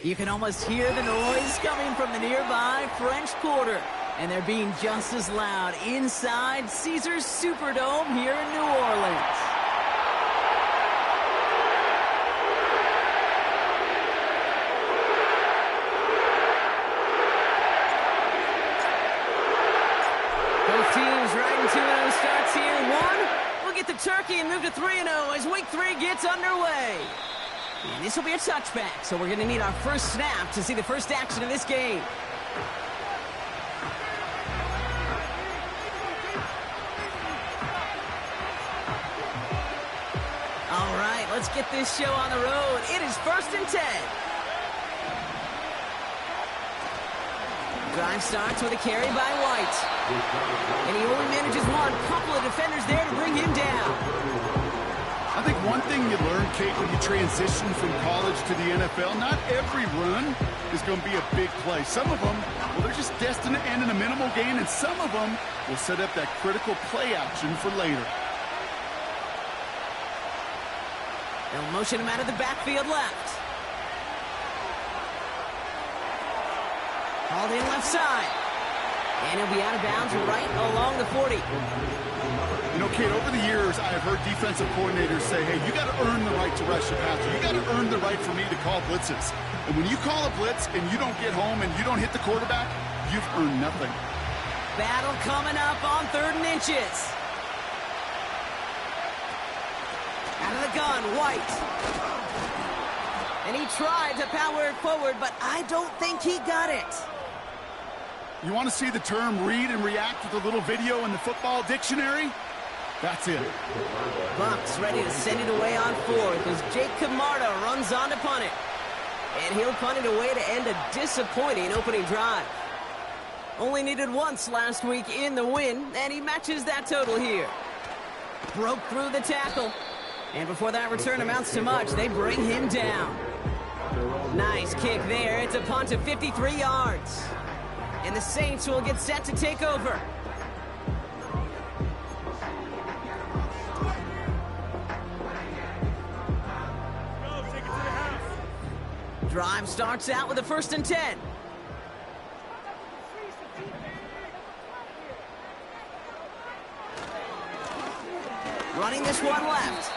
You can almost hear the noise coming from the nearby French Quarter. And they're being just as loud inside Caesars Superdome here in New Orleans. Both teams riding 2-0 starts here. One, we'll get the turkey and move to 3-0 as week 3 gets underway. And this will be a touchback, so we're going to need our first snap to see the first action of this game. All right, let's get this show on the road. It is 1st and 10. Drive starts with a carry by White. And he only manages one. Couple of defenders there to bring him down. I think one thing you learn, Kate, when you transition from college to the NFL, not every run is going to be a big play. Some of them, well, they're just destined to end in a minimal gain, and some of them will set up that critical play action for later. They'll motion him out of the backfield left. Hauled in left side. And he'll be out of bounds right along the 40. You know, Kate, over the years, I have heard defensive coordinators say, hey, you got to earn the right to rush the passer. You got to earn the right for me to call blitzes. And when you call a blitz and you don't get home and you don't hit the quarterback, you've earned nothing. Battle coming up on 3rd and inches. Out of the gun, White. And he tried to power it forward, but I don't think he got it. You want to see the term read and react with a little video in the football dictionary? That's it. Bucs ready to send it away on 4th as Jake Camarda runs on to punt it. And he'll punt it away to end a disappointing opening drive. Only needed once last week in the win, and he matches that total here. Broke through the tackle. And before that return amounts to much, they bring him down. Nice kick there. It's a punt of 53 yards. And the Saints will get set to take over. Drive starts out with a 1st and 10. Running this one left.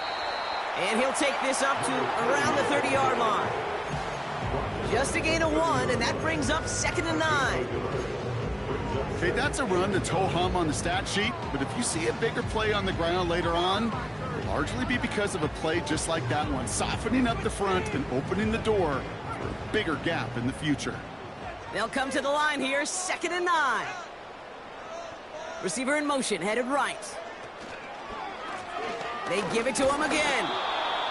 And he'll take this up to around the 30-yard line. Just a gain of 1, and that brings up 2nd and 9. Okay, that's a run that's ho-hum on the stat sheet, but if you see a bigger play on the ground later on, it'll largely be because of a play just like that one, softening up the front and opening the door for a bigger gap in the future. They'll come to the line here, 2nd and 9. Receiver in motion, headed right. They give it to him again.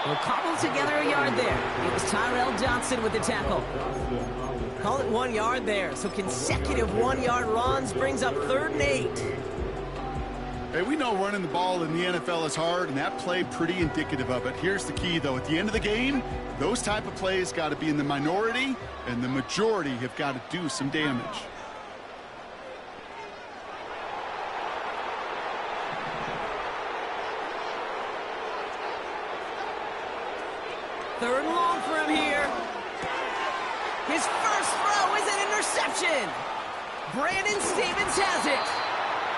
He'll cobble together a yard there. It was Tyrell Johnson with the tackle. Call it 1 yard there. So consecutive 1-yard runs brings up 3rd and 8. Hey, we know running the ball in the NFL is hard, and that play pretty indicative of it. Here's the key, though. At the end of the game, those type of plays got to be in the minority, and the majority have got to do some damage. Third and long for him here. His first throw is an interception. Brandon Stevens has it.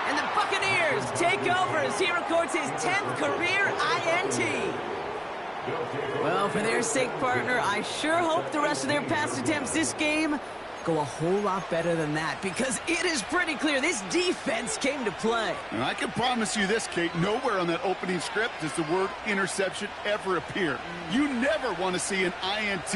And the Buccaneers take over as he records his 10th career INT. Well, for their sake, partner, I sure hope the rest of their pass attempts this game go a whole lot better than that, because it is pretty clear this defense came to play. And I can promise you this, Kate, nowhere on that opening script does the word interception ever appear. You never want to see an INT.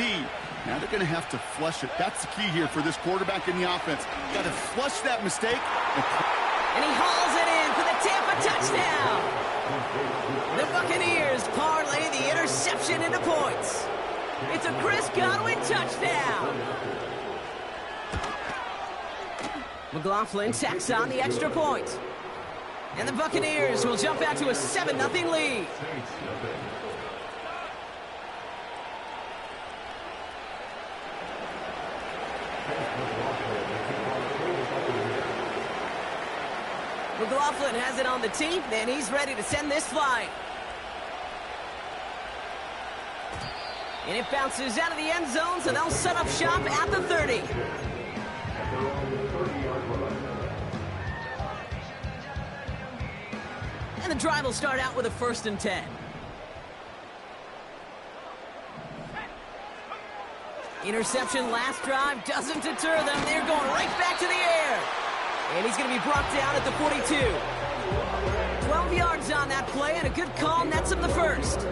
Now they're going to have to flush it. That's the key here for this quarterback in the offense. Got to flush that mistake. And he hauls it in for the Tampa touchdown. The Buccaneers parlay the interception into points. It's a Chris Godwin touchdown. McLaughlin tacks on the extra point. And the Buccaneers will jump out to a 7-0 lead. McLaughlin has it on the tee, and he's ready to send this flying. And it bounces out of the end zone, so they'll set up shop at the 30. And the drive will start out with a 1st and 10. Interception last drive doesn't deter them. They're going right back to the air. And he's going to be brought down at the 42. 12 yards on that play, and a good call nets him the 1st.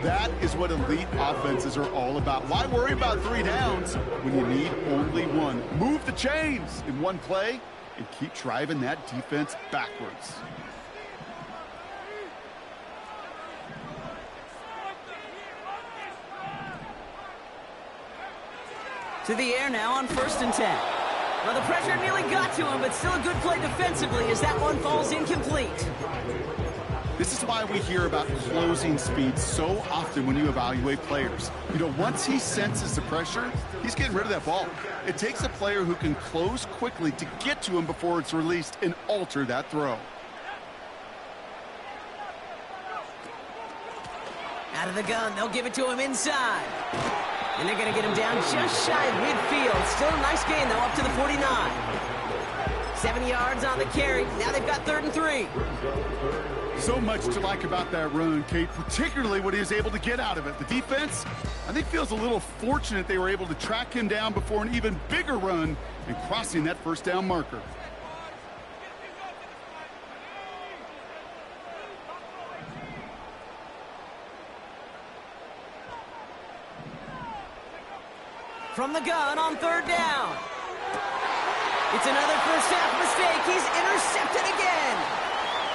That is what elite offenses are all about. Why worry about 3 downs when you need only 1? Move the chains in one play and keep driving that defense backwards. To the air now on 1st and 10. Well, the pressure nearly got to him, but still a good play defensively as that one falls incomplete. This is why we hear about closing speed so often when you evaluate players. You know, once he senses the pressure, he's getting rid of that ball. It takes a player who can close quickly to get to him before it's released and alter that throw. Out of the gun, they'll give it to him inside. And they're going to get him down just shy of midfield. Still a nice gain, though, up to the 49. 7 yards on the carry. Now they've got 3rd and 3. So much to like about that run, Kate, particularly what he was able to get out of it. The defense, I think, feels a little fortunate they were able to track him down before an even bigger run and crossing that 1st down marker. From the gun on 3rd down. It's another first half mistake. He's intercepted again.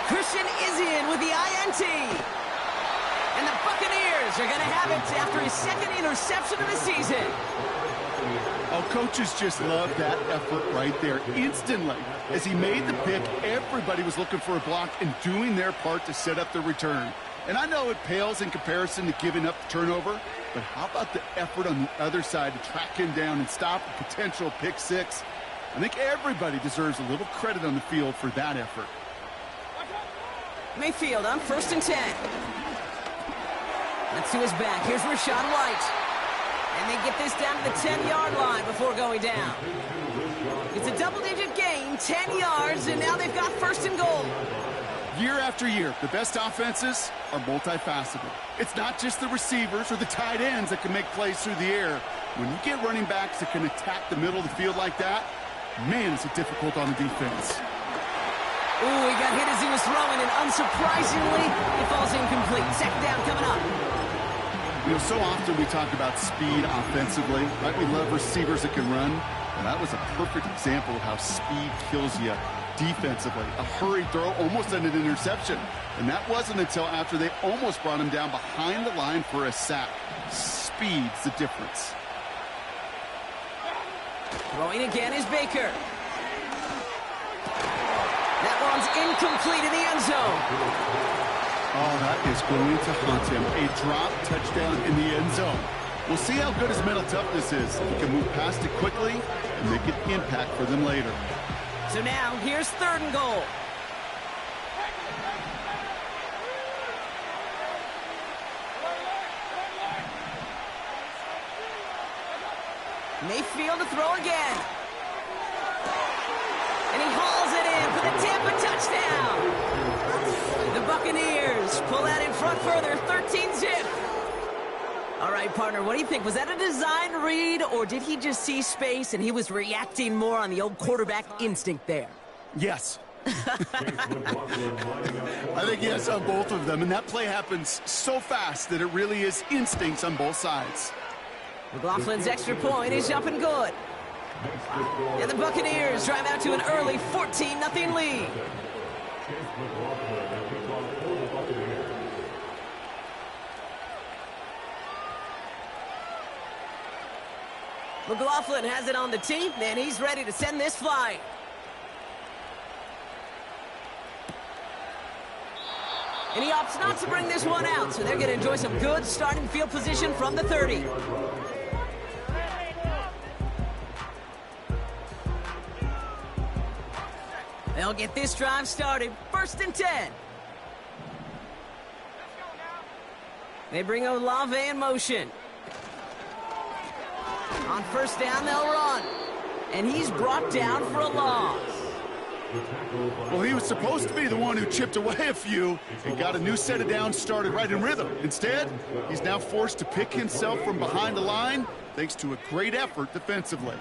Christian is in with the INT. And the Buccaneers are going to have it after his 2nd interception of the season. Oh, coaches just love that effort right there. Instantly, as he made the pick, everybody was looking for a block and doing their part to set up the return. And I know it pales in comparison to giving up the turnover, but how about the effort on the other side to track him down and stop a potential pick 6? I think everybody deserves a little credit on the field for that effort. Mayfield on 1st and 10. Let's to his back. Here's Rachaad White. And they get this down to the 10-yard line before going down. It's a double-digit gain, 10 yards, and now they've got 1st and goal. Year after year, the best offenses are multifaceted. It's not just the receivers or the tight ends that can make plays through the air. When you get running backs that can attack the middle of the field like that, man, is it difficult on the defense. Ooh, he got hit as he was throwing, and unsurprisingly, it falls incomplete. 2nd down coming up. You know, so often we talk about speed offensively, right? We love receivers that can run, and that was a perfect example of how speed kills you defensively. A hurried throw almost ended an interception, and that wasn't until after they almost brought him down behind the line for a sack. Speed's the difference. Throwing again is Baker. That one's incomplete in the end zone. Oh, that is going to haunt him. A drop touchdown in the end zone. We'll see how good his mental toughness is. He can move past it quickly and make an impact for them later. So now, here's 3rd and goal. Mayfield to throw again. And he hauls it in for the Tampa touchdown. The Buccaneers pull that in front further, 13-zip. All right, partner, what do you think? Was that a design read, or did he just see space and he was reacting more on the old quarterback instinct there? Yes. I think yes on both of them, and that play happens so fast that it really is instincts on both sides. McLaughlin's extra point is up and good. And the Buccaneers drive out to an early 14-0 lead. McLaughlin has it on the tee, and he's ready to send this flying. And he opts not to bring this one out, so they're going to enjoy some good starting field position from the 30. They'll get this drive started. 1st and 10. They bring Olave in motion. On first down, they'll run. And he's brought down for a loss. Well, he was supposed to be the one who chipped away a few and got a new set of downs started right in rhythm. Instead, he's now forced to pick himself from behind the line thanks to a great effort defensively.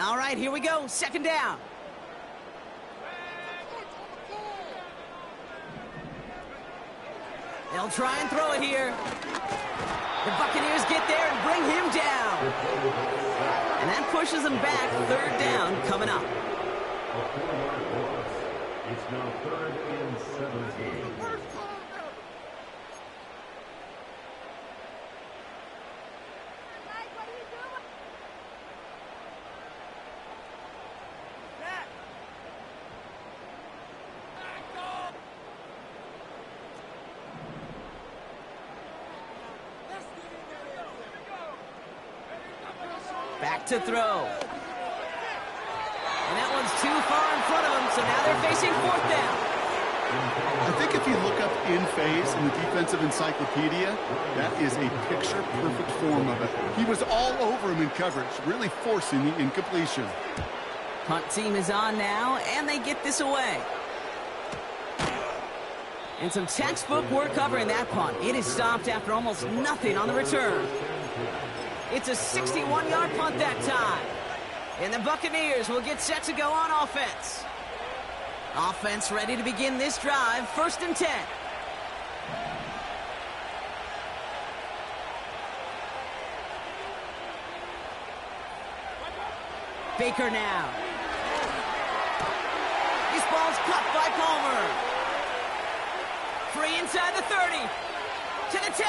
All right, here we go. Second down. They'll try and throw it here. The Buccaneers get there and bring him down. And that pushes them back. Third down coming up. It's now 3rd and 17. Back to throw. And that one's too far in front of them, so now they're facing fourth down. I think if you look up in phase in the defensive encyclopedia, that is a picture-perfect form of it. He was all over him in coverage, really forcing the incompletion. Punt team is on now, and they get this away. And some textbook work covering that punt. It is stopped after almost nothing on the return. It's a 61-yard punt that time. And the Buccaneers will get set to go on offense. Offense ready to begin this drive. 1st and 10. Baker now. This ball's caught by Palmer. Free inside the 30. To the 10.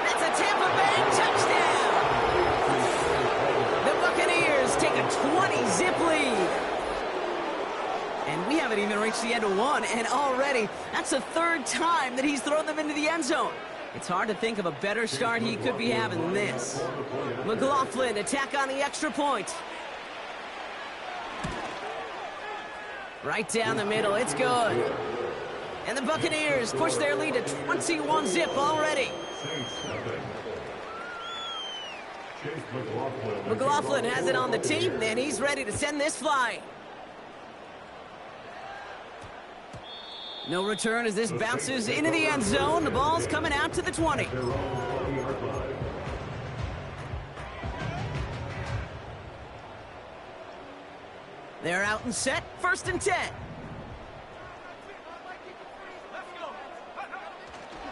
That's a Tampa Bay touchdown. The Buccaneers take a 20-zip lead. And we haven't even reached the end of one, and already that's the 3rd time that he's thrown them into the end zone. It's hard to think of a better start he could be having than this. McLaughlin attack on the extra point. Right down the middle, it's good. And the Buccaneers push their lead to 21-zip already. McLaughlin has it on the team, and he's ready to send this flying. No return as this bounces into the end zone. The ball's coming out to the 20. They're out and set. 1st and 10.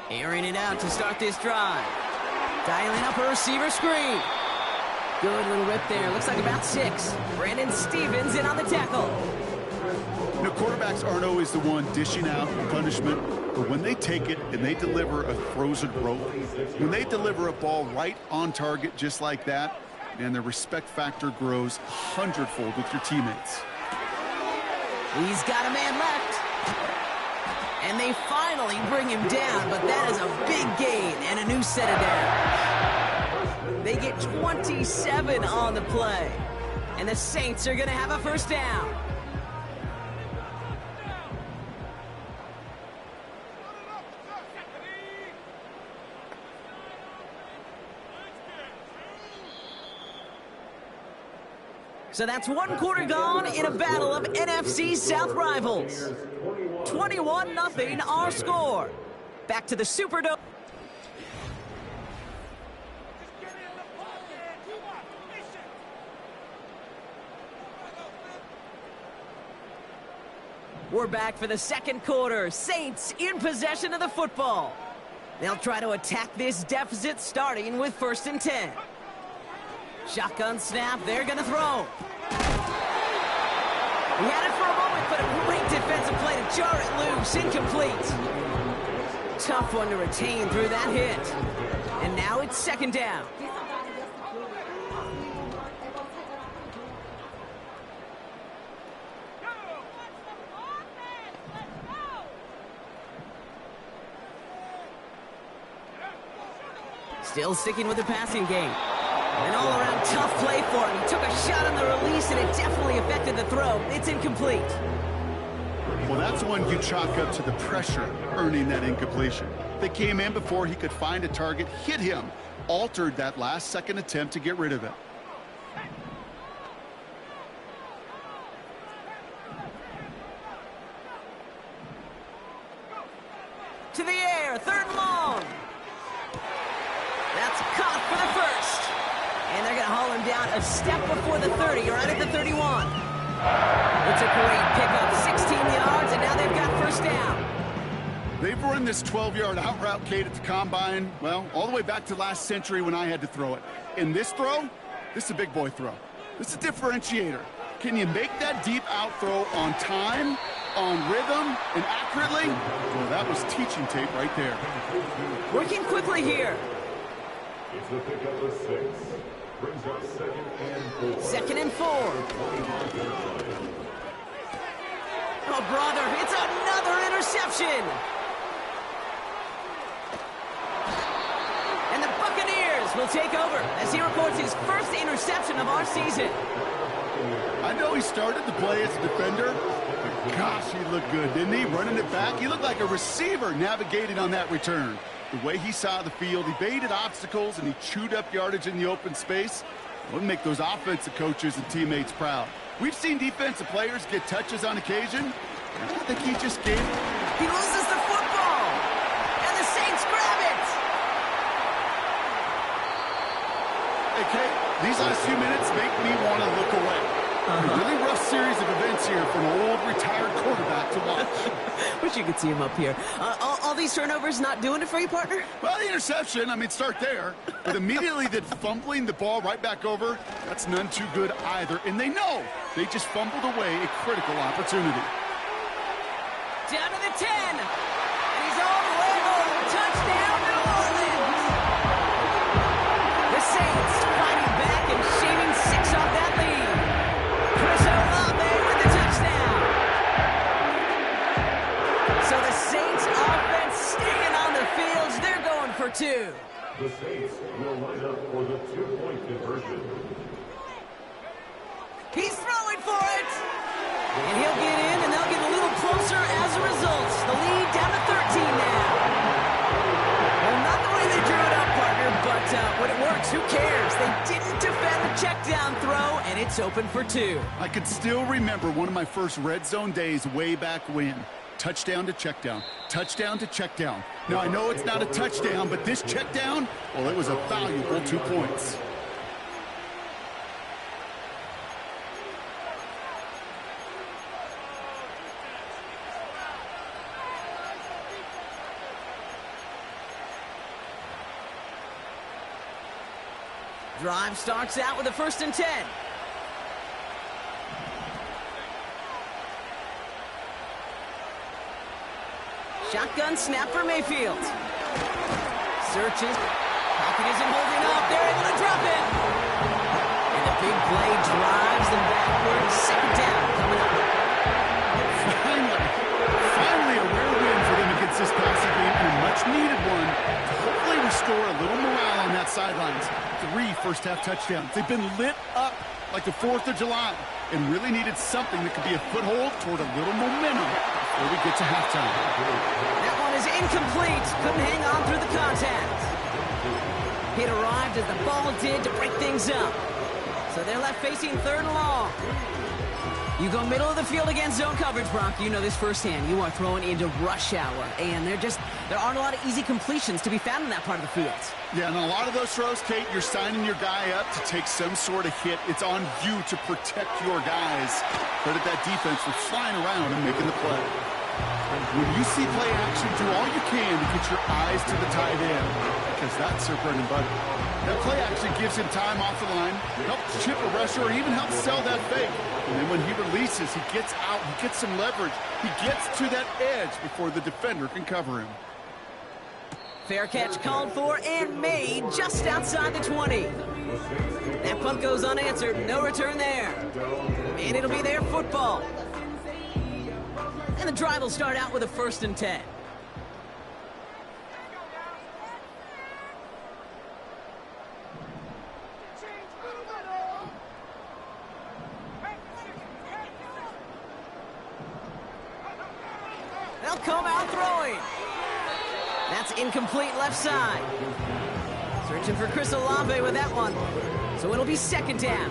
Airing it out to start this drive. Dialing up a receiver screen. Good little rip there. Looks like about 6. Brandon Stevens in on the tackle. You know, quarterbacks aren't always the one dishing out punishment, but when they take it and they deliver a frozen rope, when they deliver a ball right on target just like that, and their respect factor grows 100-fold with your teammates. He's got a man left. And they finally bring him down, but that is a big gain and a new set of downs. They get 27 on the play. And the Saints are going to have a 1st down. So that's 1 quarter gone in a battle of NFC South rivals. 21-0 our score. Back to the Superdome. We're back for the 2nd quarter. Saints in possession of the football. They'll try to attack this deficit starting with 1st and 10. Shotgun snap, they're going to throw. He had it for a moment, but a great defensive play to jar it loose. Incomplete. Tough one to retain through that hit. And now it's 2nd down. Still sticking with the passing game. An all-around tough play for him. He took a shot on the release, and it definitely affected the throw. It's incomplete. Well, that's one you chalk up to the pressure earning that incompletion. that came in before he could find a target, hit him, altered that last-second attempt to get rid of it. To the air, 3rd and long. That's caught for the first. And they're going to haul him down a step before the 30, right at the 31. It's a great pickup, 16 yards, and now they've got first down. They've run this 12-yard out route, Kate, at the combine, well, all the way back to last century when I had to throw it. In this throw, this is a big boy throw. This is a differentiator. Can you make that deep out throw on time, on rhythm, and accurately? Well, that was teaching tape right there. Working quickly here. It's the pickup of 6. Brings up 2nd and 4. 2nd and 4. Oh, brother, it's another interception. And the Buccaneers will take over as he records his first interception of our season. I know he started to play as a defender, but gosh, he looked good, didn't he? Running it back, he looked like a receiver navigating on that return. The way he saw the field, he baited obstacles, and he chewed up yardage in the open space. It would make those offensive coaches and teammates proud. We've seen defensive players get touches on occasion. I think he just gave it. He loses the football, and the Saints grab it. Hey, Kate, these last few minutes make me want to look away. A really rough series of events here for an old retired quarterback to watch. Wish you could see him up here. All these turnovers not doing it for you, partner? Well, the interception, I mean, start there. But immediately then fumbling the ball right back over, that's none too good either. And they know they just fumbled away a critical opportunity. Down to the 10. And he's all the way home. Touchdown, New Orleans. The Saints fighting back and shaving 6 off that lead. Chris Olave with the touchdown. So the Saints offense staying on the fields. They're going for 2. The Saints will line up for the 2-point conversion. He's throwing for it. And he'll get in, and they'll get a little closer as a result. The lead down to 13 now. Well, not the way they drew it up, partner, but when it works, who cares? They didn't defend the check down throw, and it's open for 2. I could still remember one of my first red zone days way back when. Touchdown to check down. Touchdown to check down. Now, I know it's not a touchdown, but this check down, well, it was a valuable 2 points. Drive starts out with a 1st and 10. Shotgun snap for Mayfield. Searches. Pocket isn't holding up. They're able to drop it. And the big play drives them backwards. 2nd down coming up. Finally a rare win for them against this passing game, and a much-needed one to hopefully restore a little morale on that sidelines. 3 first-half touchdowns. They've been lit up like the 4th of July and really needed something that could be a foothold toward a little momentum before we get to halftime. That one is incomplete. Couldn't hang on through the contact. It arrived as the ball did to break things up. So they're left facing 3rd and long. You go middle of the field against zone coverage, Brock. You know this firsthand. You are throwing into rush hour, and there aren't a lot of easy completions to be found in that part of the field. Yeah, and a lot of those throws, Kate, you're signing your guy up to take some sort of hit. It's on you to protect your guys. Credit that defense for flying around and making the play. When you see play action, do all you can to get your eyes to the tight end, because that's their bread and butter. That play action gives him time off the line, helps chip a rusher, or even helps sell that fake. And then when he releases, he gets out, he gets some leverage. He gets to that edge before the defender can cover him. Fair catch called for and made just outside the 20. That punt goes unanswered. No return there. And it'll be their football. And the drive will start out with a 1st and 10. They'll come out throwing. That's That's incomplete left side. Searching for Chris Olave with that one. So it'll be second down.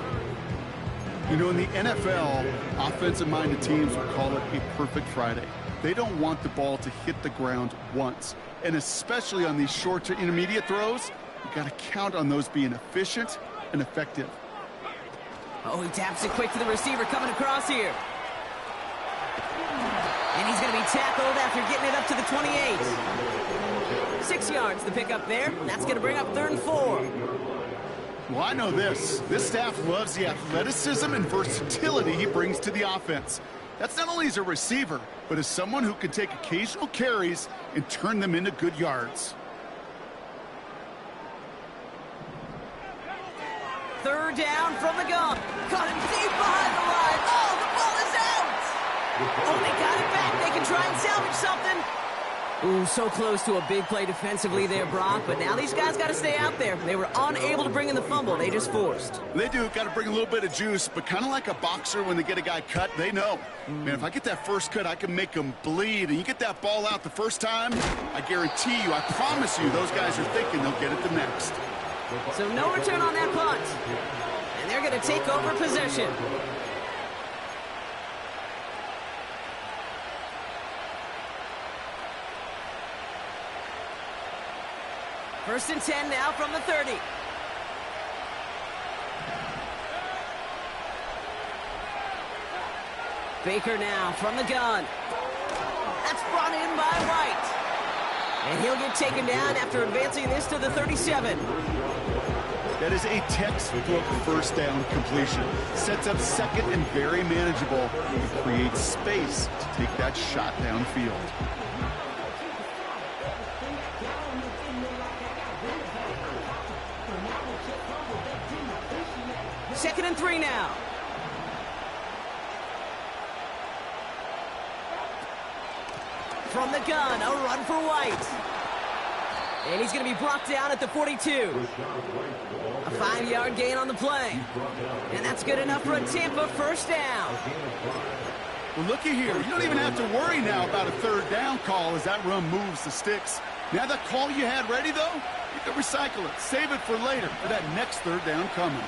You know, in the NFL, offensive-minded teams will call it a perfect Friday. They don't want the ball to hit the ground once. And especially on these short to intermediate throws, you got to count on those being efficient and effective. Oh, he taps it quick to the receiver coming across here. And he's going to be tackled after getting it up to the 28. 6 yards the pick up there. That's going to bring up 3rd and 4. Well, I know this. This staff loves the athleticism and versatility he brings to the offense. That's not only as a receiver, but as someone who can take occasional carries and turn them into good yards. 3rd down from the gun. Caught him deep behind the line. Oh, the ball is out! Oh, they got it back. They can try and salvage something. Ooh, so close to a big play defensively there, Brock. But now these guys got to stay out there. They were unable to bring in the fumble. They just forced. They do. Got to bring a little bit of juice. But kind of like a boxer when they get a guy cut, they know. Man, if I get that first cut, I can make them bleed. And you get that ball out the first time, I guarantee you, I promise you, those guys are thinking they'll get it the next. So no return on that punt. And they're going to take over possession. First and 10 now from the 30. Baker now from the gun. That's brought in by White. And he'll get taken down after advancing this to the 37. That is a textbook first down completion. Sets up second and very manageable. It creates space to take that shot downfield. Second and 3 now. From the gun, a run for White. And he's going to be brought down at the 42. A 5-yard gain on the play. And that's good enough for a Tampa first down. Well, looky here. You don't even have to worry now about a 3rd down call as that run moves the sticks. Now that call you had ready, though, you can recycle it. Save it for later for that next 3rd down coming.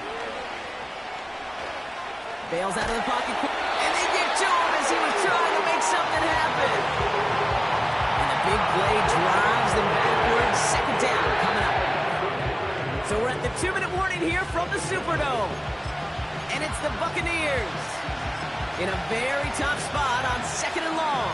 Bails out of the pocket. And they get to him as he was trying to make something happen. And a big play drives them backwards. Second down coming up. So we're at the 2-minute warning here from the Superdome. And it's the Buccaneers in a very tough spot on 2nd and long.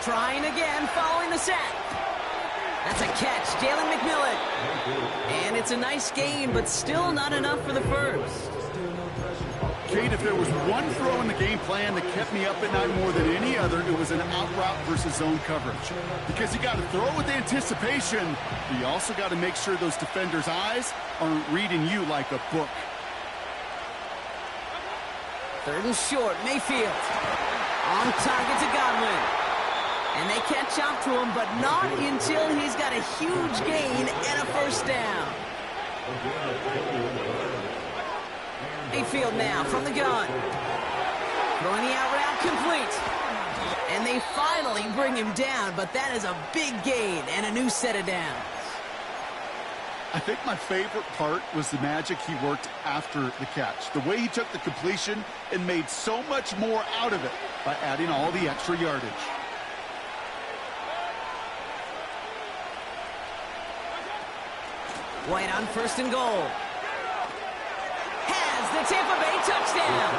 Trying again, following the sack. That's a catch, Jalen McMillan. And it's a nice gain, but still not enough for the first. Kate, if there was one throw in the game plan that kept me up at night more than any other, it was an out route versus zone coverage. Because you got to throw with anticipation, but you also got to make sure those defenders' eyes aren't reading you like a book. 3rd and short, Mayfield. On target to Godwin. And they catch up to him, but not until he's got a huge gain and a first down. Mayfield now from the gun. Throwing the out route complete. And they finally bring him down, but that is a big gain and a new set of downs. I think my favorite part was the magic he worked after the catch. The way he took the completion and made so much more out of it by adding all the extra yardage. White on 1st and goal. Has the Tampa Bay touchdown.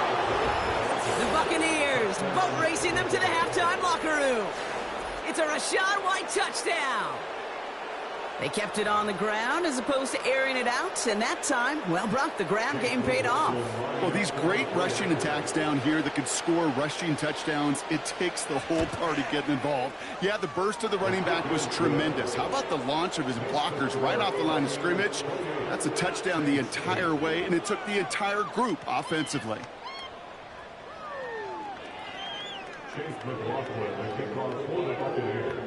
The Buccaneers boat racing them to the halftime locker room. It's a Rachaad White touchdown. They kept it on the ground as opposed to airing it out, and that time, well, Brock, the ground game paid off. Well, these great rushing attacks down here that can score rushing touchdowns, it takes the whole party getting involved. Yeah, the burst of the running back was tremendous. How about the launch of his blockers right off the line of scrimmage? That's a touchdown the entire way, and it took the entire group offensively.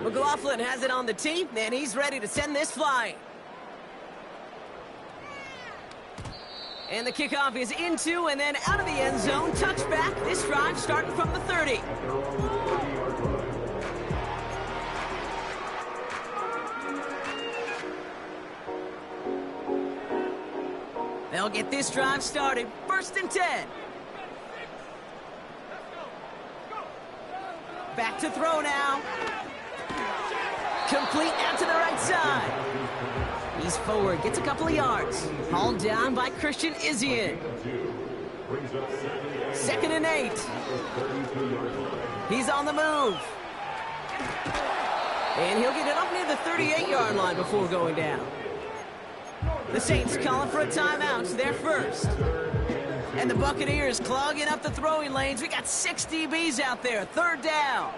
McLaughlin has it on the tee, and he's ready to send this flying. And the kickoff is into and then out of the end zone. Touchback. This drive starting from the 30. They'll get this drive started. 1st and 10. Back to throw now. Complete out to the right side. He's forward, gets a couple of yards. Hauled down by Christian Izzian. 2nd and 8. He's on the move. And he'll get it up near the 38-yard line before going down. The Saints calling for a timeout. They're first. And the Buccaneers clogging up the throwing lanes. We got 6 DBs out there. 3rd down.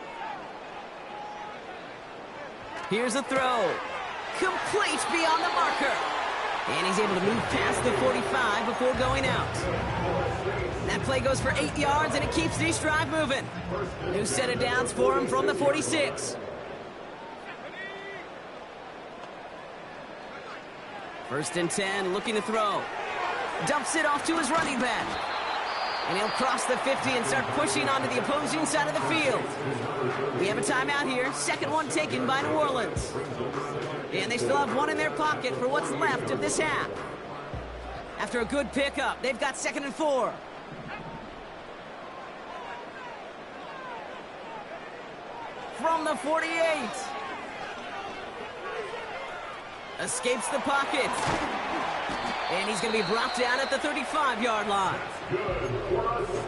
Here's a throw. Complete beyond the marker. And he's able to move past the 45 before going out. That play goes for 8 yards, and it keeps this drive moving. New set of downs for him from the 46. 1st and 10, looking to throw. Dumps it off to his running back. And he'll cross the 50 and start pushing onto the opposing side of the field. We have a timeout here. 2nd one taken by New Orleans. And they still have one in their pocket for what's left of this half. After a good pickup, they've got 2nd and 4. From the 48. Escapes the pocket. And he's going to be brought down at the 35-yard line.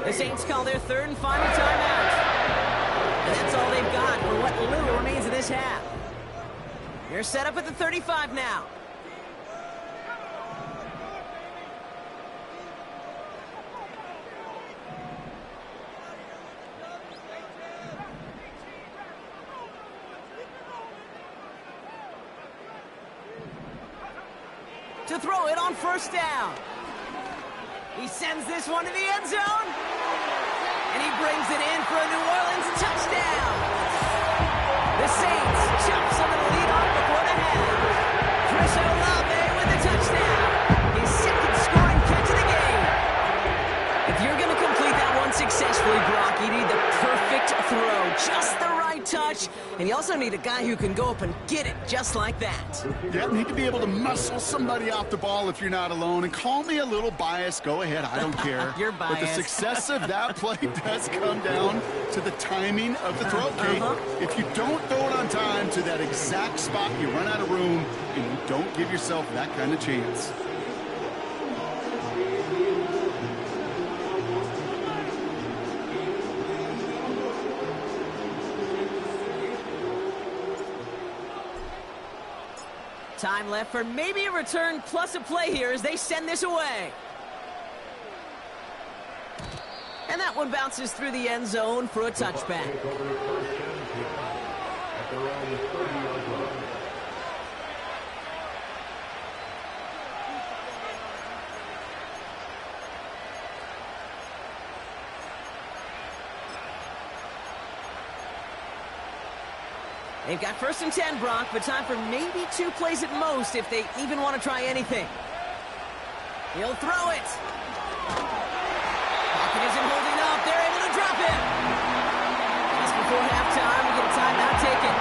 The Saints call their 3rd and final timeout. And that's all they've got for what little remains of this half. They're set up at the 35 now. To throw it on 1st down. He sends this one to the end zone. And he brings it in for a New Orleans touchdown. The Saints chop some of the lead off before the half. Chris Olave with the touchdown. His 2nd scoring catch of the game. If you're going to complete that one successfully, Brock, you need the perfect throw. Just the right touch. And you also need a guy who can go up and get it just like that. Yeah, need to be able to muscle somebody off the ball if you're not alone. And call me a little biased. Go ahead. I don't care. You're biased. But the success of that play does come down to the timing of the throw, Kate. If you don't throw it on time to that exact spot, you run out of room, and you don't give yourself that kind of chance. Time left for maybe a return plus a play here as they send this away. And that one bounces through the end zone for a touchback. They've got 1st and 10, Brock, but time for maybe 2 plays at most if they even want to try anything. He'll throw it. Pocket isn't holding up. They're able to drop it. Just before halftime, we get a timeout taken.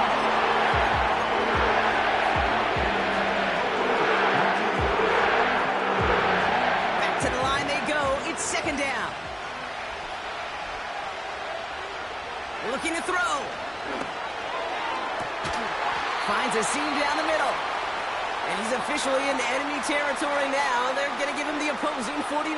Back to the line they go. It's 2nd down. Looking to throw. Finds a seam down the middle. And he's officially in enemy territory now. They're going to give him the opposing 49.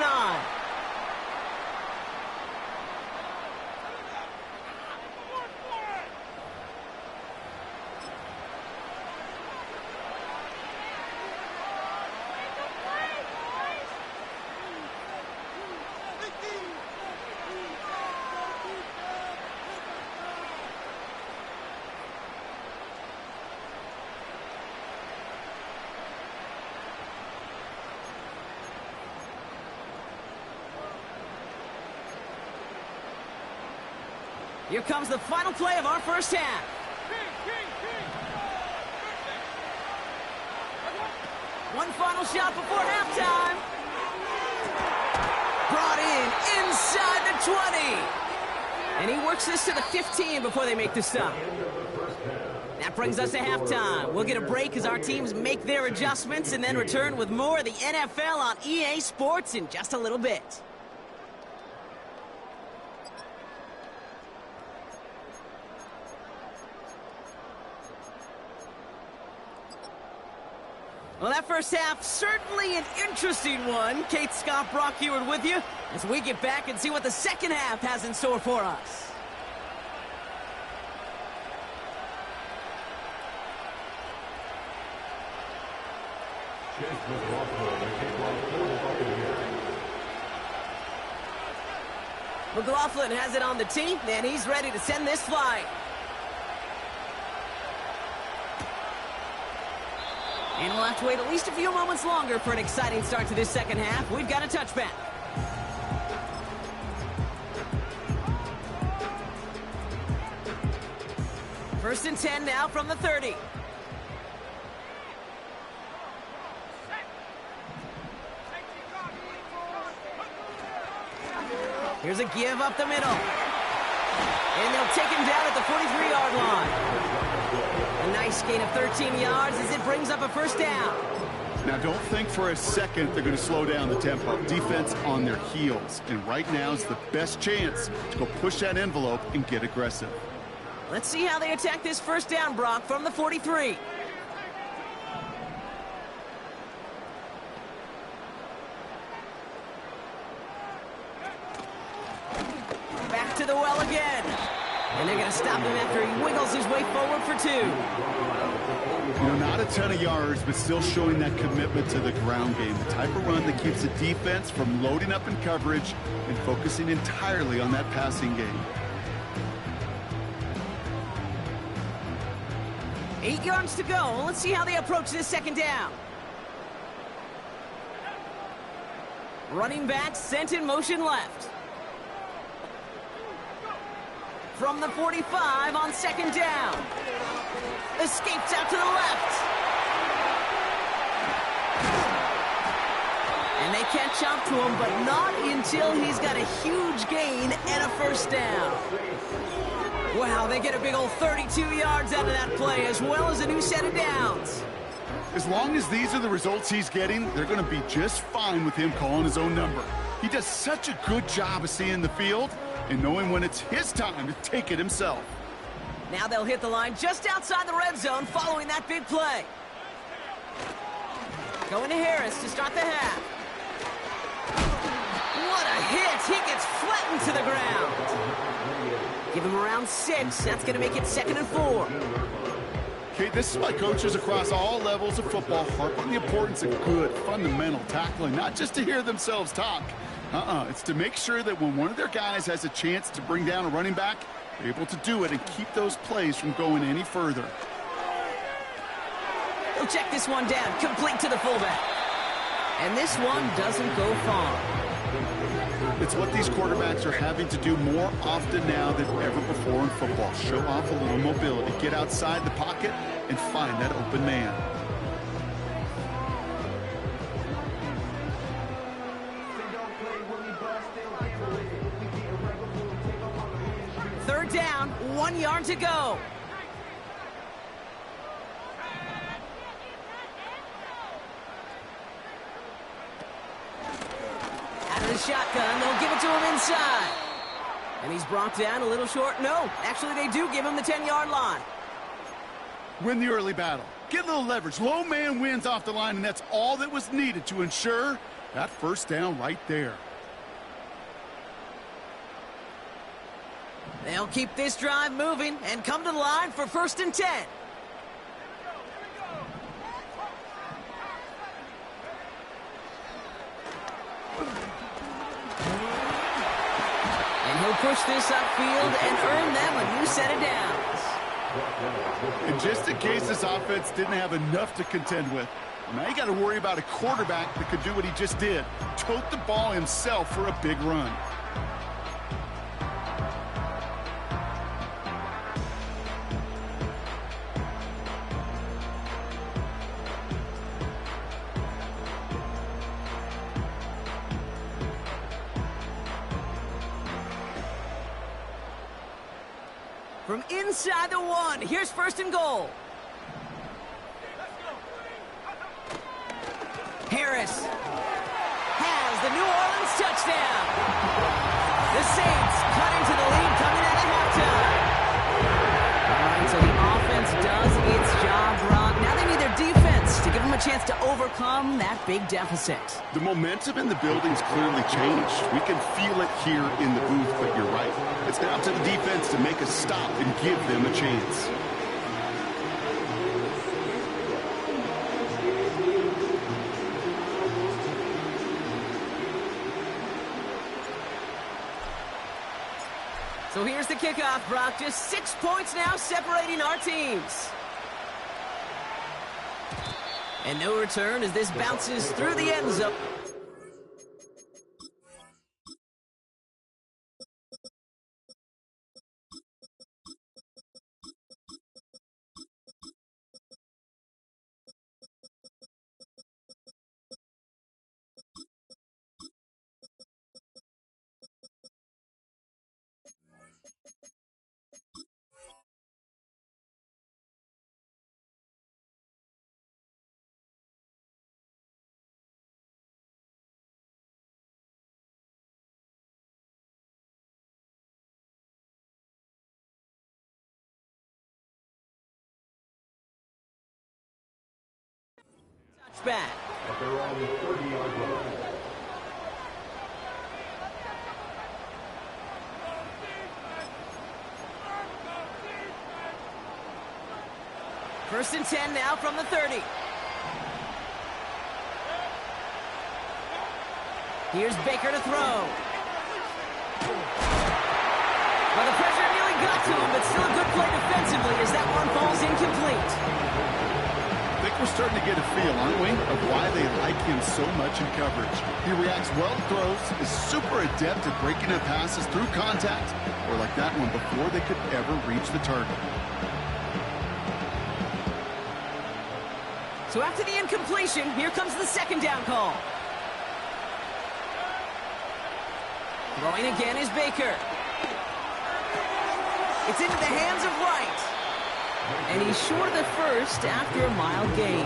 Here comes the final play of our first half. One final shot before halftime. Brought in inside the 20. And he works this to the 15 before they make the stop. That brings us to halftime. We'll get a break as our teams make their adjustments and then return with more of the NFL on EA Sports in just a little bit. Well, that first half, certainly an interesting one. Kate, Scott, Brock Eward with you as we get back and see what the second half has in store for us. McLaughlin has it on the tee, and he's ready to send this flying. And we'll have to wait at least a few moments longer for an exciting start to this second half. We've got a touchback. First and 10 now from the 30. Here's a give up the middle. And they'll take him down at the 43-yard line. A nice gain of 13 yards as it brings up a first down. Now, don't think for a second they're going to slow down the tempo. Defense on their heels. And right now is the best chance to go push that envelope and get aggressive. Let's see how they attack this first down, Brock, from the 43. Back to the well again. And they're going to stop him after he wiggles his way forward for 2. You know, not a ton of yards, but still showing that commitment to the ground game. The type of run that keeps the defense from loading up in coverage and focusing entirely on that passing game. 8 yards to go. Let's see how they approach this second down. Running back sent in motion left. From the 45 on second down. Escapes out to the left. And they catch up to him, but not until he's got a huge gain and a first down. Wow, they get a big old 32 yards out of that play, as well as a new set of downs. As long as these are the results he's getting, they're going to be just fine with him calling his own number. He does such a good job of seeing the field and knowing when it's his time to take it himself. Now they'll hit the line just outside the red zone following that big play. Going to Harris to start the half. What a hit! He gets flattened to the ground. Give him around 6. That's going to make it 2nd and 4. Okay, this is why coaches across all levels of football harp on the importance of good, fundamental tackling, not just to hear themselves talk. It's to make sure that when one of their guys has a chance to bring down a running back, they're able to do it and keep those plays from going any further. He'll check this one down, complete to the fullback. And this one doesn't go far. It's what these quarterbacks are having to do more often now than ever before in football. Show off a little mobility, get outside the pocket, and find that open man. Third down, 1 yard to go. Out of the shotgun, they'll give it to him inside. And he's brought down a little short. No, actually they do give him the 10-yard line. Win the early battle. Get a little leverage. Low man wins off the line, and that's all that was needed to ensure that first down right there. They'll keep this drive moving and come to the line for 1st and 10. And he'll push this upfield and earn them a new set of downs. And just in case this offense didn't have enough to contend with, now you got to worry about a quarterback that could do what he just did. Tote the ball himself for a big run. from inside the 1. Here's first and goal. Harris has the New Orleans touchdown. The Saints cut into the lead coming out of halftime. All right, so the offense does its job, Brock. Now they need their defense to give them a chance to overcome that big deficit. The momentum in the building's clearly changed. We can feel it here in the booth, but you're right. It's now up to the defense to make a stop and give them a chance. So here's the kickoff, Brock. Just 6 points now separating our teams. And no return as this bounces through the end zone. Back. At their own 30-yard line. First and 10 now from the 30. Here's Baker to throw. Well, the pressure nearly got to him, but still a good play defensively as that one falls incomplete. I think we're starting to get a feel, aren't we, of why they like him so much in coverage. He reacts well to throws, is super adept at breaking up passes through contact, or like that one before they could ever reach the target. So after the incompletion, here comes the second down call. Throwing again is Baker. It's into the hands of Wright. And he's short of the first after a mile gain.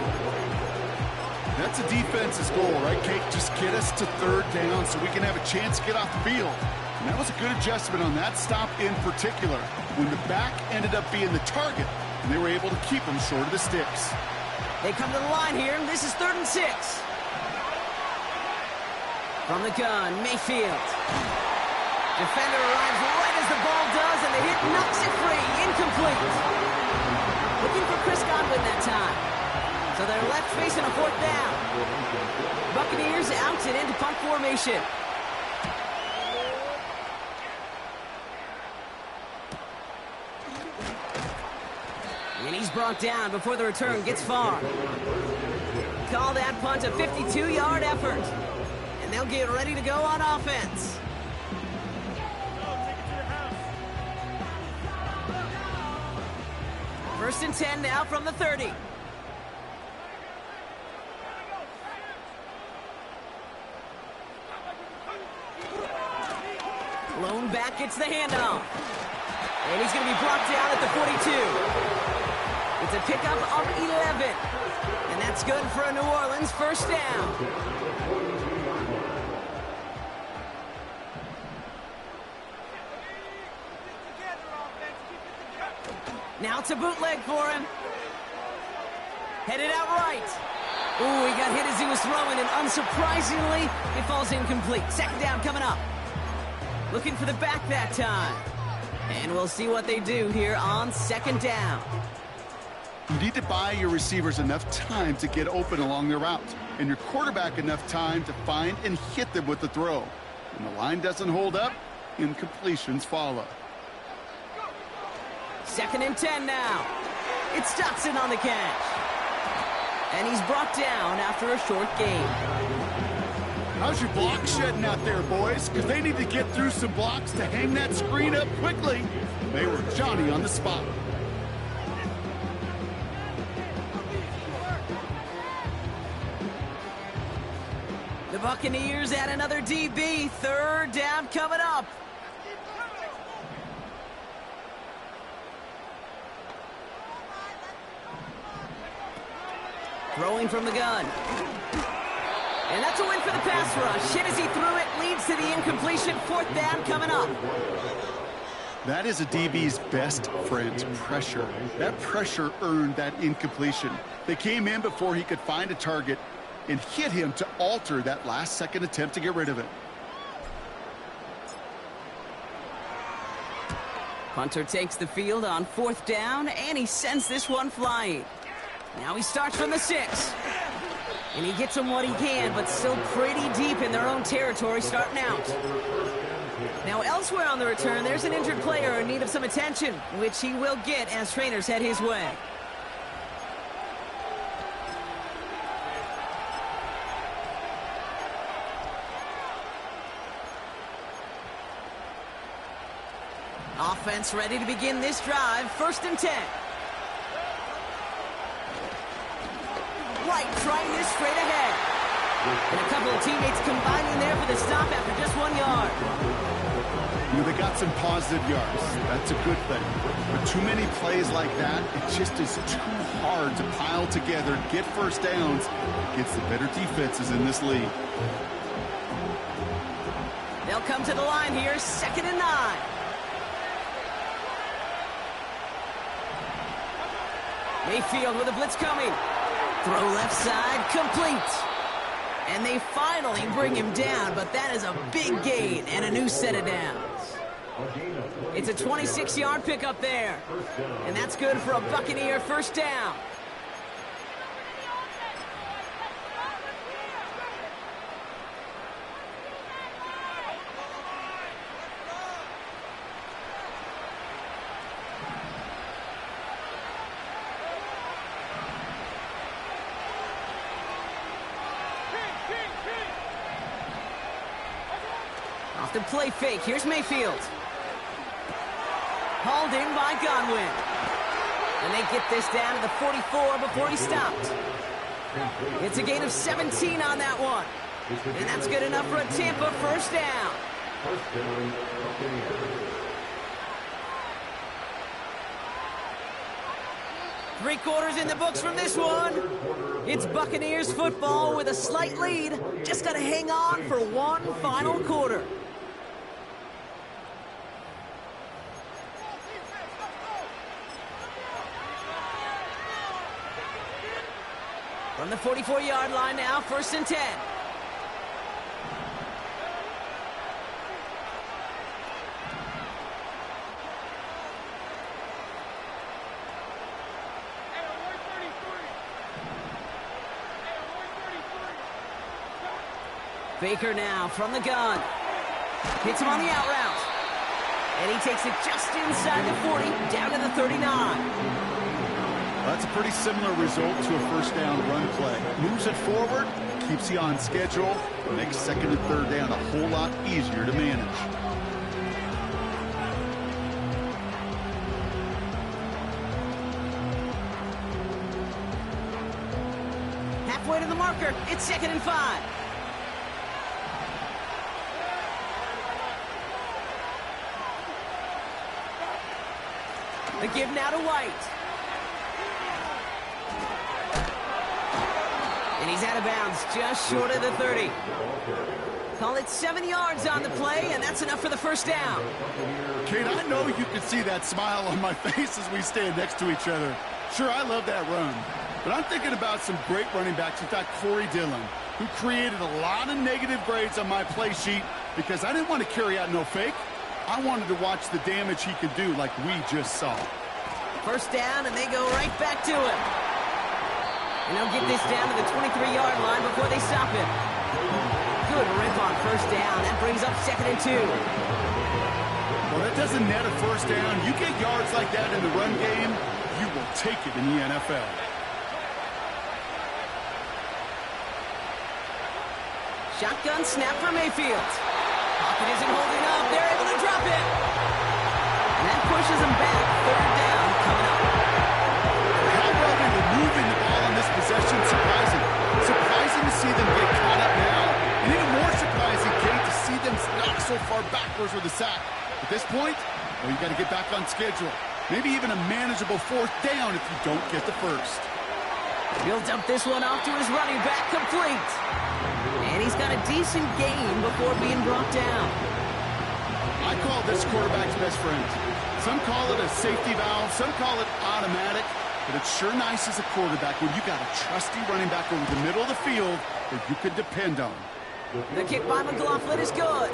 That's a defense's goal, right, Kate? Just get us to third down so we can have a chance to get off the field. And that was a good adjustment on that stop in particular, when the back ended up being the target, and they were able to keep him short of the sticks. They come to the line here, and this is 3rd and 6. From the gun, Mayfield. Defender arrives right as the ball does, and the hit knocks it free. Incomplete. Looking for Chris Godwin that time. So they're left facing a 4th down. Buccaneers out and into punt formation. And he's brought down before the return gets far. Call that punt a 52-yard effort. And they'll get ready to go on offense. First and 10 now from the 30. Lone back gets the handoff. And he's going to be brought down at the 42. It's a pickup of 11. And that's good for a New Orleans first down. Now it's a bootleg for him. Headed out right. Ooh, he got hit as he was throwing, and unsurprisingly, it falls incomplete. Second down coming up. Looking for the back that time. And we'll see what they do here on second down. You need to buy your receivers enough time to get open along their route, and your quarterback enough time to find and hit them with the throw. When the line doesn't hold up, incompletions follow. Second and 10 now. It's Dotson on the catch. And he's brought down after a short gain. How's your block shedding out there, boys? Because they need to get through some blocks to hang that screen up quickly. They were Johnny on the spot. The Buccaneers add another DB. Third down coming up. Throwing from the gun. And that's a win for the pass rush. Hit as he threw it, leads to the incompletion. 4th down coming up. That is a DB's best friend, pressure. That pressure earned that incompletion. They came in before he could find a target and hit him to alter that last-second attempt to get rid of it. Punter takes the field on 4th down, and he sends this one flying. Now he starts from the 6. And he gets them what he can, but still pretty deep in their own territory starting out. Now elsewhere on the return, there's an injured player in need of some attention, which he will get as trainers head his way. Offense ready to begin this drive. 1st and 10. White trying this straight ahead. And a couple of teammates combining there for the stop after just 1 yard. You know, they got some positive yards. That's a good thing. But too many plays like that, it just is too hard to pile together, get 1st downs against the better defenses in this league. They'll come to the line here, 2nd and 9. Mayfield with a blitz coming. Throw left side, complete. And they finally bring him down, but that is a big gain and a new set of downs. It's a 26-yard pickup there. And that's good for a Buccaneer 1st down. Off the play fake. Here's Mayfield. Hauled in by Godwin. And they get this down to the 44 before he stopped. It's a gain of 17 on that one. And that's good enough for a Tampa 1st down. 3/4 in the books from this one. It's Buccaneers football with a slight lead. Just got to hang on for one final quarter. From the 44-yard line now, 1st and 10. Baker now from the gun. Hits him on the out route. And he takes it just inside the 40, down to the 39. That's a pretty similar result to a 1st down run play. Moves it forward, keeps you on schedule, makes 2nd and 3rd down a whole lot easier to manage. Halfway to the marker, it's 2nd and 5. The give now to White. And he's out of bounds, just short of the 30. Call it 7 yards on the play, and that's enough for the 1st down. Kate, I know you can see that smile on my face as we stand next to each other. Sure, I love that run. But I'm thinking about some great running backs. In fact, Corey Dillon, who created a lot of negative grades on my play sheet because I didn't want to carry out no fake. I wanted to watch the damage he could do like we just saw. 1st down, and they go right back to him. And they'll get this down to the 23-yard line before they stop it. Good rip on 1st down. That brings up 2nd and 2. Well, that doesn't net a 1st down. You get yards like that in the run game, you will take it in the NFL. Shotgun snap for Mayfield. Pocket isn't holding up. They're able to drop it. And that pushes them back. 3rd down coming up. How well they were moving the ball on this possession, surprising. Surprising to see them get caught up now. And even more surprising, Kate, to see them knock so far backwards with a sack. At this point, well, you got to get back on schedule. Maybe even a manageable 4th down if you don't get the 1st. He'll dump this one off to his running back, complete. And he's got a decent gain before being brought down. I call this quarterback's best friend. Some call it a safety valve, some call it automatic, but it's sure nice as a quarterback when you got a trusty running back over the middle of the field that you can depend on. The kick by McLaughlin is good.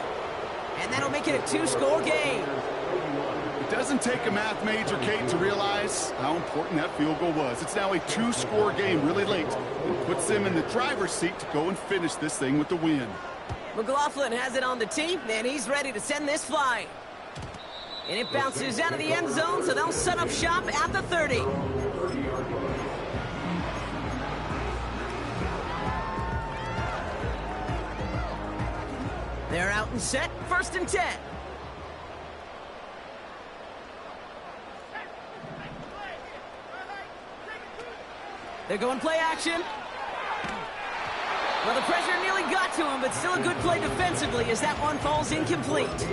And that'll make it a 2-score game. It doesn't take a math major, Kate, to realize how important that field goal was. It's now a 2-score game really late. It puts them in the driver's seat to go and finish this thing with the win. McLaughlin has it on the tee, and he's ready to send this flying. And it bounces out of the end zone, so they'll set up shop at the 30. They're out and set, 1st and 10. They're going play action. Well, the pressure nearly got to him, but still a good play defensively as that one falls incomplete.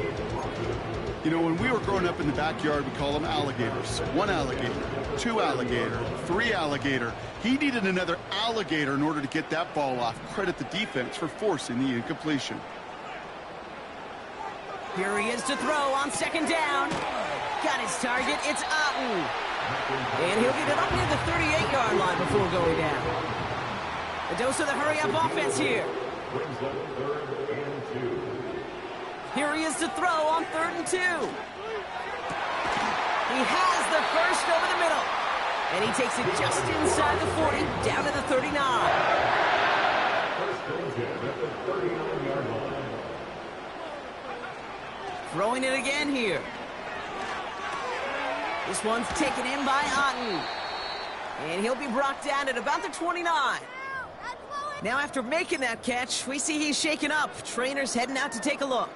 You know, when we were growing up in the backyard, we call them alligators. 1 alligator, 2 alligator, 3 alligator. He needed another alligator in order to get that ball off. Credit the defense for forcing the incompletion. Here he is to throw on 2nd down. Got his target. It's Otten. And he'll get it up near the 38-yard line before going down. A dose of the hurry-up offense here. Here he is to throw on 3rd and 2. He has the first over the middle. And he takes it just inside the 40, down to the 39. Throwing it again here. This one's taken in by Otten. And he'll be brought down at about the 29. Now after making that catch, we see he's shaken up. Trainer's heading out to take a look.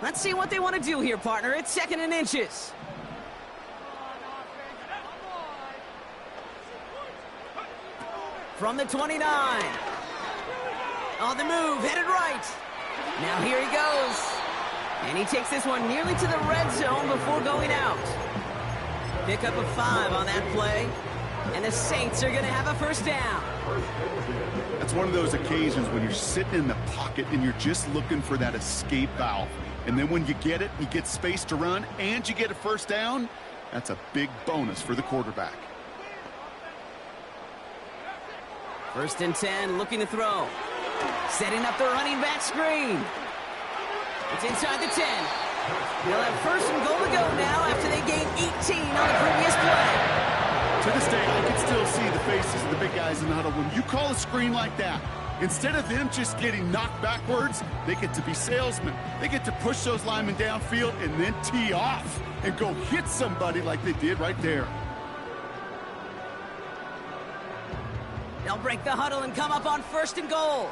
Let's see what they want to do here, partner. It's 2nd and inches. From the 29. On the move, headed right. Now here he goes. And he takes this one nearly to the red zone before going out. Pick up a 5 on that play. And the Saints are going to have a 1st down. That's one of those occasions when you're sitting in the pocket and you're just looking for that escape valve. And then when you get it, you get space to run, and you get a 1st down, that's a big bonus for the quarterback. 1st and 10, looking to throw. Setting up the running back screen. It's inside the 10. They'll have 1st and goal to go now after they gained 18 on the previous play. To this day, I can still see the faces of the big guys in the huddle. When you call a screen like that, instead of them just getting knocked backwards, they get to be salesmen. They get to push those linemen downfield and then tee off and go hit somebody like they did right there. They'll break the huddle and come up on 1st and goal.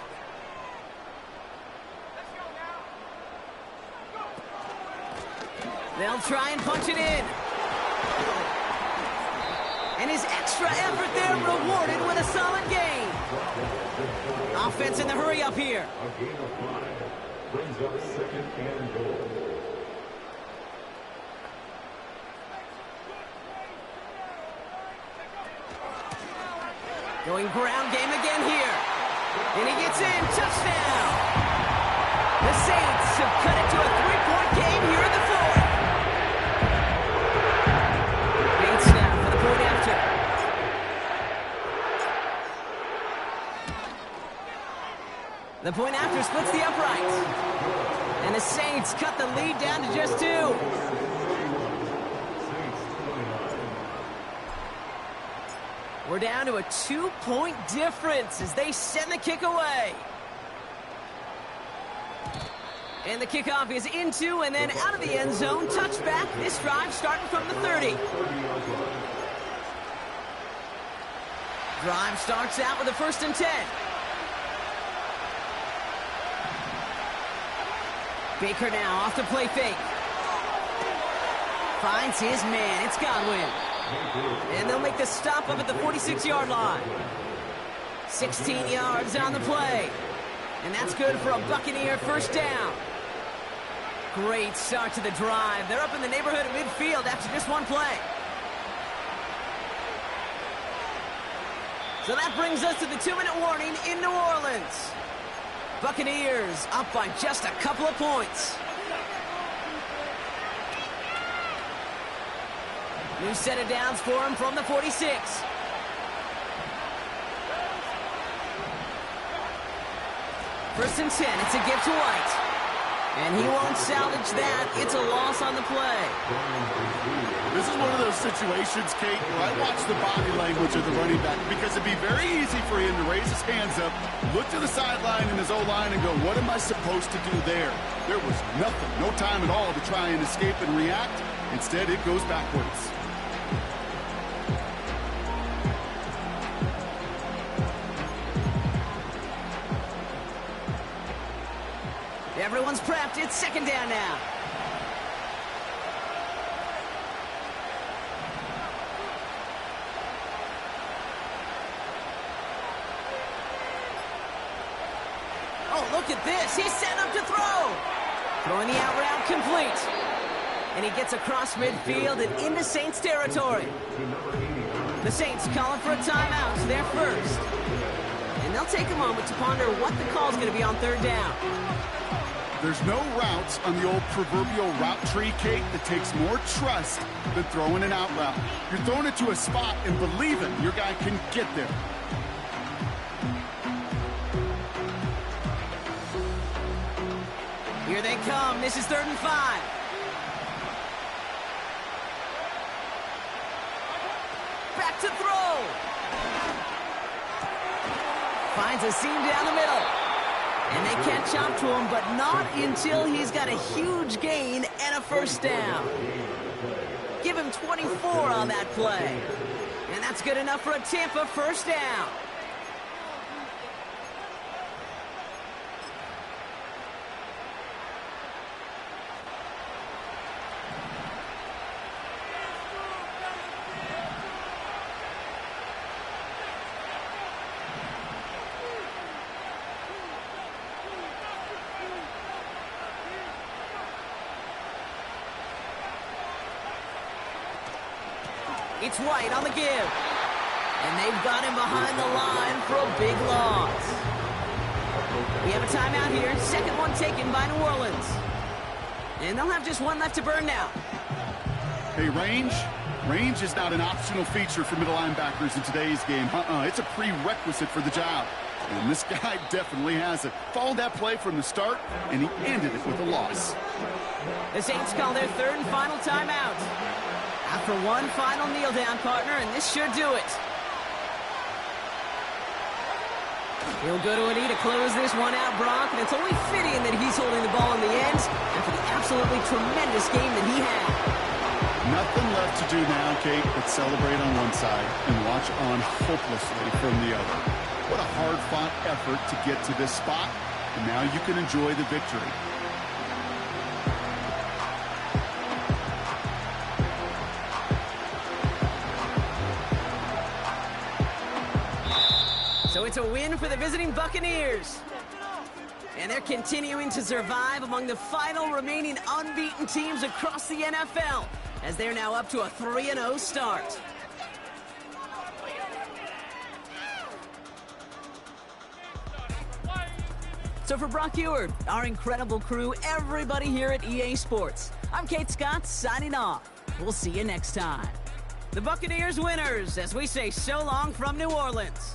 They'll try and punch it in. And his extra effort there rewarded with a solid gain. Offense in the hurry up here. A gain of 5 brings up 2nd and goal. Going ground game again here. And he gets in. Touchdown. The Saints have cut it to a 3-point game here in the 4th. Bait snap for the point after. The point after splits the uprights. And the Saints cut the lead down to just 2. We're down to a 2-point difference as they send the kick away. And the kickoff is into and then out of the end zone. Touchback. This drive starting from the 30. Drive starts out with a 1st and 10. Baker now off the play fake. Finds his man. It's Godwin. And they'll make the stop up at the 46-yard line. 16 yards on the play. And that's good for a Buccaneer 1st down. Great start to the drive. They're up in the neighborhood of midfield after just one play. So that brings us to the 2-minute warning in New Orleans. Buccaneers up by just a couple of points. New set of downs for him from the 46. First and 10, it's a gift to White. And he won't salvage that. It's a loss on the play. This is one of those situations, Kate, where I watch the body language of the running back because it'd be very easy for him to raise his hands up, look to the sideline in his O-line and go, what am I supposed to do there? There was nothing, no time at all to try and escape and react. Instead, it goes backwards. Everyone's prepped. It's second down now. Oh, look at this. He's set up to throw. Throwing the out route complete. And he gets across midfield and into Saints territory. The Saints calling for a timeout. They're first. And they'll take a moment to ponder what the call's going to be on third down. There's no routes on the old proverbial route tree, Kate, that takes more trust than throwing an out route. You're throwing it to a spot and believing your guy can get there. Here they come. This is 3rd and 5. Back to throw. Finds a seam down the middle. And they can't chop to him, but not until he's got a huge gain and a first down. Give him 24 on that play. And that's good enough for a Tampa first down. It's White on the give. And they've got him behind the line for a big loss. We have a timeout here. Second one taken by New Orleans. And they'll have just one left to burn now. Hey, range? Range is not an optional feature for middle linebackers in today's game. It's a prerequisite for the job. And this guy definitely has it. Followed that play from the start, and he ended it with a loss. The Saints call their third and final timeout. After one final kneel-down, partner, and this should do it. He'll go to a knee to close this one out, Brock, and it's only fitting that he's holding the ball in the end after the absolutely tremendous game that he had. Nothing left to do now, Kate, but celebrate on one side and watch on hopelessly from the other. What a hard-fought effort to get to this spot, and now you can enjoy the victory. So it's a win for the visiting Buccaneers. And they're continuing to survive among the final remaining unbeaten teams across the NFL, as they're now up to a 3-0 start. So for Brock Eward, our incredible crew, everybody here at EA Sports, I'm Kate Scott signing off. We'll see you next time. The Buccaneers winners, as we say so long from New Orleans.